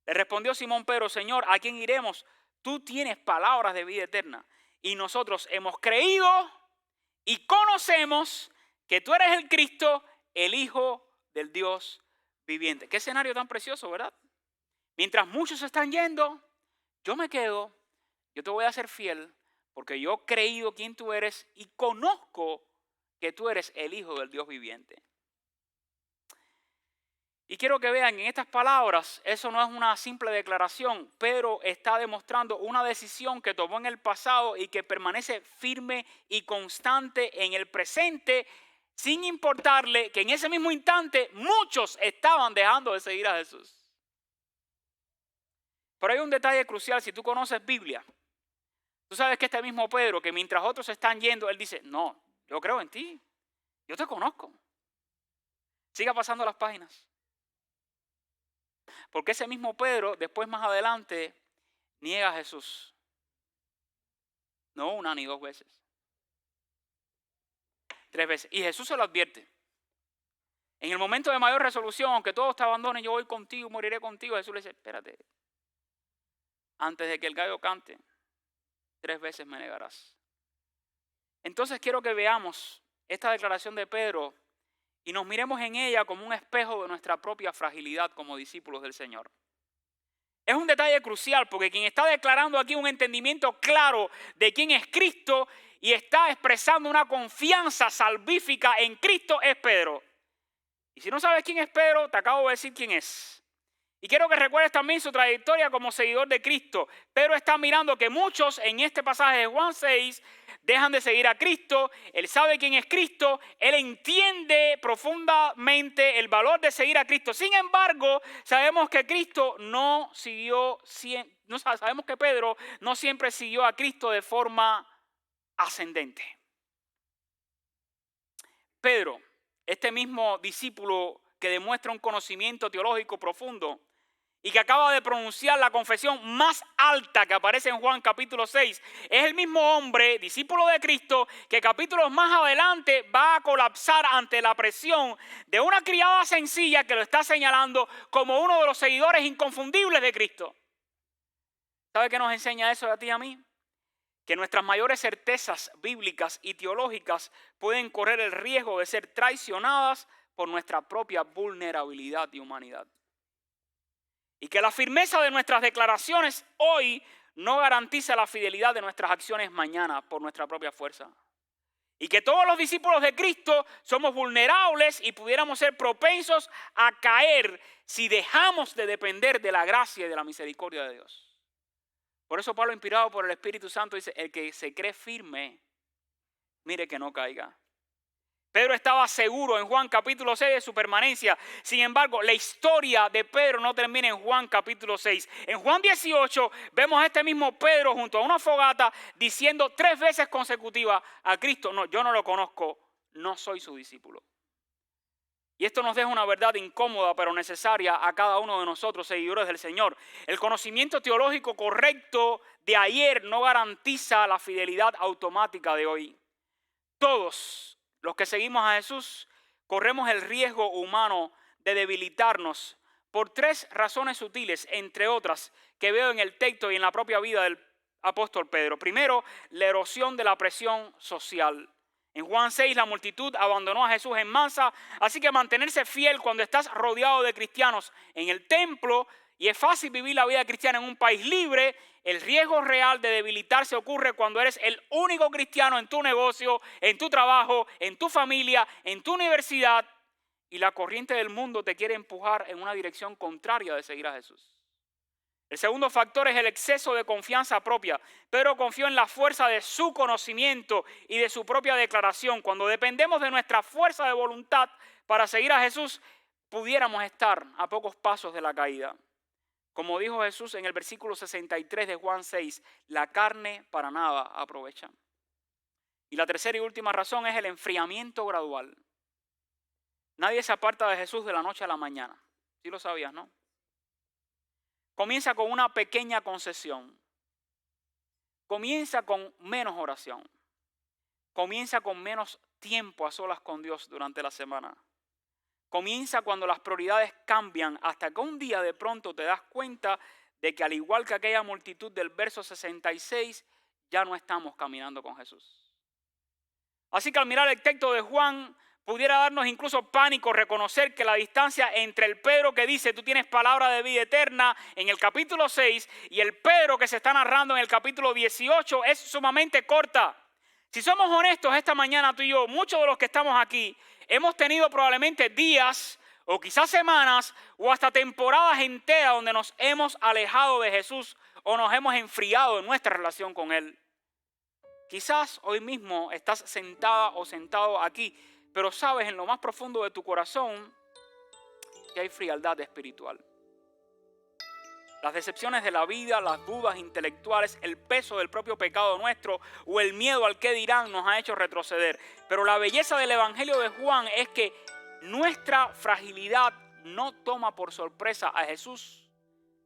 Speaker 1: Le respondió Simón Pedro, Señor, ¿a quién iremos? Tú tienes palabras de vida eterna y nosotros hemos creído y conocemos que tú eres el Cristo, el Hijo del Dios viviente. Qué escenario tan precioso, ¿verdad? Mientras muchos están yendo, yo me quedo, yo te voy a ser fiel porque yo he creído quién tú eres y conozco que tú eres el Hijo del Dios viviente. Y quiero que vean en estas palabras, eso no es una simple declaración. Pedro está demostrando una decisión que tomó en el pasado y que permanece firme y constante en el presente, sin importarle que en ese mismo instante muchos estaban dejando de seguir a Jesús. Pero hay un detalle crucial, si tú conoces Biblia, tú sabes que este mismo Pedro, que mientras otros están yendo, él dice, no, yo creo en ti, yo te conozco. Siga pasando las páginas. Porque ese mismo Pedro, después más adelante, niega a Jesús. No una ni dos veces. 3 veces. Y Jesús se lo advierte. En el momento de mayor resolución, aunque todos te abandonen, yo voy contigo, moriré contigo. Jesús le dice, espérate. Antes de que el gallo cante, 3 veces me negarás. Entonces quiero que veamos esta declaración de Pedro y nos miremos en ella como un espejo de nuestra propia fragilidad como discípulos del Señor. Es un detalle crucial porque quien está declarando aquí un entendimiento claro de quién es Cristo y está expresando una confianza salvífica en Cristo es Pedro. Y si no sabes quién es Pedro, te acabo de decir quién es. Y quiero que recuerdes también su trayectoria como seguidor de Cristo. Pedro está mirando que muchos en este pasaje de Juan 6 dejan de seguir a Cristo. Él sabe quién es Cristo. Él entiende profundamente el valor de seguir a Cristo. Sin embargo, sabemos que sabemos que Pedro no siempre siguió a Cristo de forma ascendente. Pedro, este mismo discípulo que demuestra un conocimiento teológico profundo y que acaba de pronunciar la confesión más alta que aparece en Juan capítulo 6, es el mismo hombre, discípulo de Cristo, que capítulos más adelante va a colapsar ante la presión de una criada sencilla que lo está señalando como uno de los seguidores inconfundibles de Cristo. ¿Sabe qué nos enseña eso a ti y a mí? Que nuestras mayores certezas bíblicas y teológicas pueden correr el riesgo de ser traicionadas por nuestra propia vulnerabilidad y humanidad. Y que la firmeza de nuestras declaraciones hoy no garantiza la fidelidad de nuestras acciones mañana por nuestra propia fuerza. Y que todos los discípulos de Cristo somos vulnerables y pudiéramos ser propensos a caer si dejamos de depender de la gracia y de la misericordia de Dios. Por eso Pablo, inspirado por el Espíritu Santo, dice: el que se cree firme, mire que no caiga. Pedro estaba seguro en Juan capítulo 6 de su permanencia. Sin embargo, la historia de Pedro no termina en Juan capítulo 6. En Juan 18 vemos a este mismo Pedro junto a una fogata diciendo 3 veces consecutivas a Cristo: no, yo no lo conozco, no soy su discípulo. Y esto nos deja una verdad incómoda pero necesaria a cada uno de nosotros, seguidores del Señor. El conocimiento teológico correcto de ayer no garantiza la fidelidad automática de hoy. Todos los que seguimos a Jesús corremos el riesgo humano de debilitarnos por 3 razones sutiles, entre otras, que veo en el texto y en la propia vida del apóstol Pedro. Primero, la erosión de la presión social. En Juan 6 la multitud abandonó a Jesús en masa, así que mantenerse fiel cuando estás rodeado de cristianos en el templo, y es fácil vivir la vida cristiana en un país libre. El riesgo real de debilitarse ocurre cuando eres el único cristiano en tu negocio, en tu trabajo, en tu familia, en tu universidad, y la corriente del mundo te quiere empujar en una dirección contraria de seguir a Jesús. El segundo factor es el exceso de confianza propia. Pedro confió en la fuerza de su conocimiento y de su propia declaración. Cuando dependemos de nuestra fuerza de voluntad para seguir a Jesús, pudiéramos estar a pocos pasos de la caída. Como dijo Jesús en el versículo 63 de Juan 6, la carne para nada aprovecha. Y la tercera y última razón es el enfriamiento gradual. Nadie se aparta de Jesús de la noche a la mañana. ¿Sí lo sabías, no? Comienza con una pequeña concesión. Comienza con menos oración. Comienza con menos tiempo a solas con Dios durante la semana. Comienza cuando las prioridades cambian, hasta que un día de pronto te das cuenta de que, al igual que aquella multitud del verso 66, ya no estamos caminando con Jesús. Así que al mirar el texto de Juan, pudiera darnos incluso pánico reconocer que la distancia entre el Pedro que dice tú tienes palabra de vida eterna en el capítulo 6 y el Pedro que se está narrando en el capítulo 18 es sumamente corta. Si somos honestos esta mañana, tú y yo, muchos de los que estamos aquí, hemos tenido probablemente días o quizás semanas o hasta temporadas enteras donde nos hemos alejado de Jesús o nos hemos enfriado en nuestra relación con Él. Quizás hoy mismo estás sentada o sentado aquí, pero sabes en lo más profundo de tu corazón que hay frialdad espiritual. Las decepciones de la vida, las dudas intelectuales, el peso del propio pecado nuestro o el miedo al qué dirán nos ha hecho retroceder. Pero la belleza del Evangelio de Juan es que nuestra fragilidad no toma por sorpresa a Jesús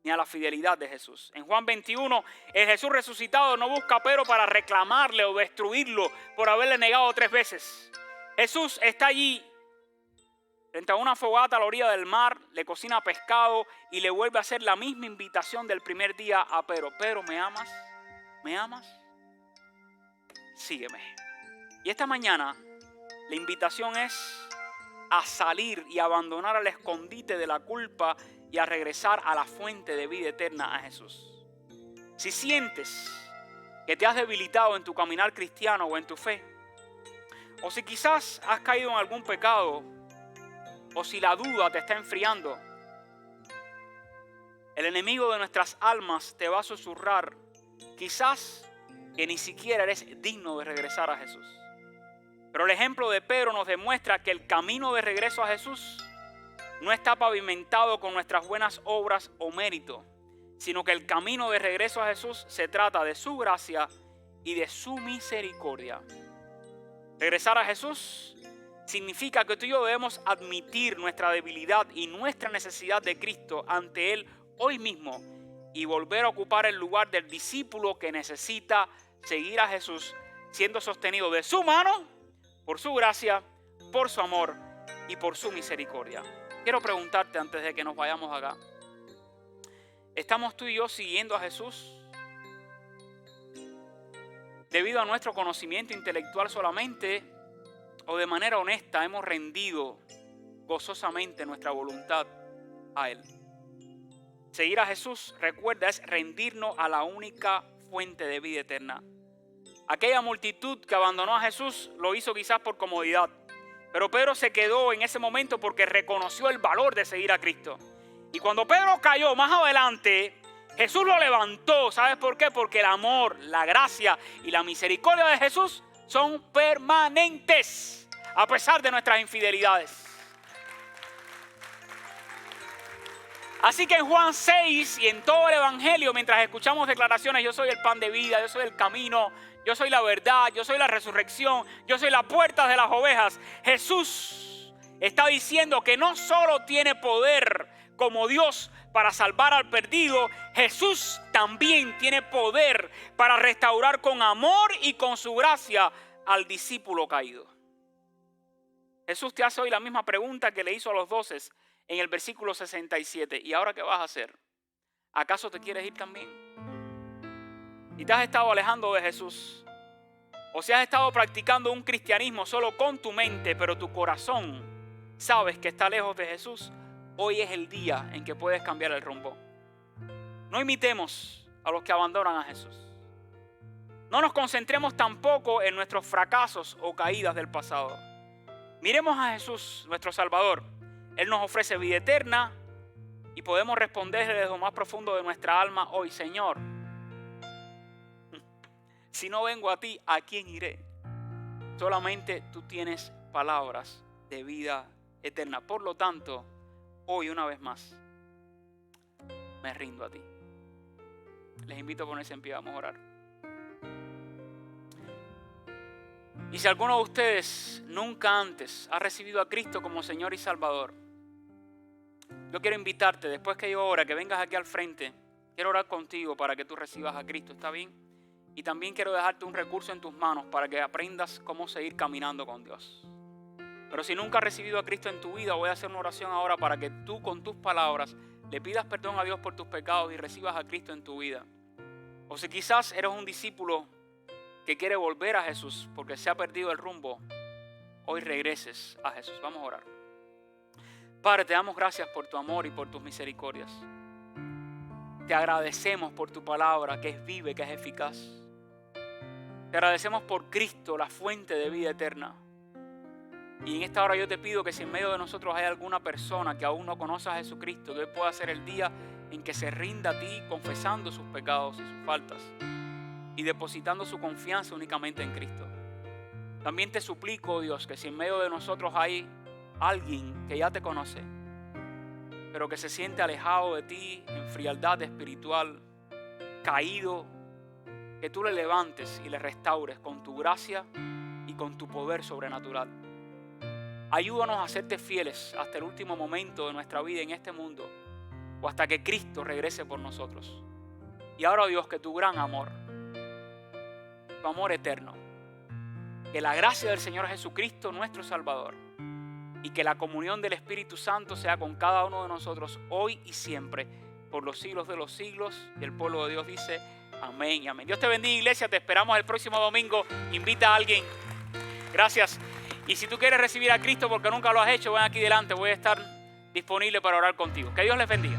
Speaker 1: ni a la fidelidad de Jesús. En Juan 21, el Jesús resucitado no busca a Pedro para reclamarle o destruirlo por haberle negado 3 veces. Jesús está allí frente a una fogata a la orilla del mar, le cocina pescado y le vuelve a hacer la misma invitación del primer día a Pedro. Pedro, ¿me amas? ¿Me amas? Sígueme. Y esta mañana la invitación es a salir y abandonar el escondite de la culpa y a regresar a la fuente de vida eterna, a Jesús. Si sientes que te has debilitado en tu caminar cristiano o en tu fe, o si quizás has caído en algún pecado, o si la duda te está enfriando, El enemigo de nuestras almas te va a susurrar, quizás que ni siquiera eres digno de regresar a Jesús. Pero el ejemplo de Pedro nos demuestra que el camino de regreso a Jesús no está pavimentado con nuestras buenas obras o mérito, sino que el camino de regreso a Jesús se trata de su gracia y de su misericordia. Regresar a Jesús significa que tú y yo debemos admitir nuestra debilidad y nuestra necesidad de Cristo ante Él hoy mismo y volver a ocupar el lugar del discípulo que necesita seguir a Jesús, siendo sostenido de su mano, por su gracia, por su amor y por su misericordia. Quiero preguntarte antes de que nos vayamos acá, ¿estamos tú y yo siguiendo a Jesús debido a nuestro conocimiento intelectual solamente, o de manera honesta hemos rendido gozosamente nuestra voluntad a Él? Seguir a Jesús, recuerda, es rendirnos a la única fuente de vida eterna. Aquella multitud que abandonó a Jesús lo hizo quizás por comodidad, pero Pedro se quedó en ese momento porque reconoció el valor de seguir a Cristo. Y cuando Pedro cayó más adelante, Jesús lo levantó. ¿Sabes por qué? Porque el amor, la gracia y la misericordia de Jesús son permanentes a pesar de nuestras infidelidades. Así que en Juan 6 y en todo el Evangelio, mientras escuchamos declaraciones, yo soy el pan de vida, yo soy el camino, yo soy la verdad, yo soy la resurrección, yo soy la puerta de las ovejas, Jesús está diciendo que no solo tiene poder como Dios para salvar al perdido, Jesús también tiene poder para restaurar con amor y con su gracia al discípulo caído. Jesús te hace hoy la misma pregunta que le hizo a los 12 en el versículo 67. ¿Y ahora qué vas a hacer? ¿Acaso te quieres ir también? ¿Y te has estado alejando de Jesús? ¿O si has estado practicando un cristianismo solo con tu mente, pero tu corazón sabes que está lejos de Jesús? Hoy es el día en que puedes cambiar el rumbo. No imitemos a los que abandonan a Jesús. No nos concentremos tampoco en nuestros fracasos o caídas del pasado. Miremos a Jesús, nuestro Salvador. Él nos ofrece vida eterna y podemos responderle desde lo más profundo de nuestra alma hoy: Señor, si no vengo a ti, ¿a quién iré? Solamente tú tienes palabras de vida eterna. Por lo tanto, hoy una vez más me rindo a ti. Les invito a ponerse en pie, vamos a orar. Y si alguno de ustedes nunca antes ha recibido a Cristo como Señor y Salvador, yo quiero invitarte, después que yo ore, que vengas aquí al frente. Quiero orar contigo para que tú recibas a Cristo, ¿está bien? Y también quiero dejarte un recurso en tus manos para que aprendas cómo seguir caminando con Dios. Pero si nunca has recibido a Cristo en tu vida, voy a hacer una oración ahora para que tú con tus palabras le pidas perdón a Dios por tus pecados y recibas a Cristo en tu vida. O si quizás eres un discípulo que quiere volver a Jesús porque se ha perdido el rumbo, hoy regreses a Jesús. Vamos a orar. Padre, te damos gracias por tu amor y por tus misericordias. Te agradecemos por tu palabra que es viva y que es eficaz. Te agradecemos por Cristo, la fuente de vida eterna. Y en esta hora yo te pido que si en medio de nosotros hay alguna persona que aún no conoce a Jesucristo, que hoy pueda ser el día en que se rinda a ti confesando sus pecados y sus faltas y depositando su confianza únicamente en Cristo. También te suplico, Dios, que si en medio de nosotros hay alguien que ya te conoce, pero que se siente alejado de ti, en frialdad espiritual, caído, que tú le levantes y le restaures con tu gracia y con tu poder sobrenatural. Ayúdanos a serte fieles hasta el último momento de nuestra vida en este mundo, o hasta que Cristo regrese por nosotros. Y ahora, Dios, que tu gran amor, tu amor eterno, que la gracia del Señor Jesucristo, nuestro Salvador, y que la comunión del Espíritu Santo sea con cada uno de nosotros hoy y siempre, por los siglos de los siglos. Y el pueblo de Dios dice amén y amén. Dios te bendiga, iglesia. Te esperamos el próximo domingo. Invita a alguien. Gracias. Y si tú quieres recibir a Cristo porque nunca lo has hecho, ven aquí delante. Voy a estar disponible para orar contigo. Que Dios les bendiga.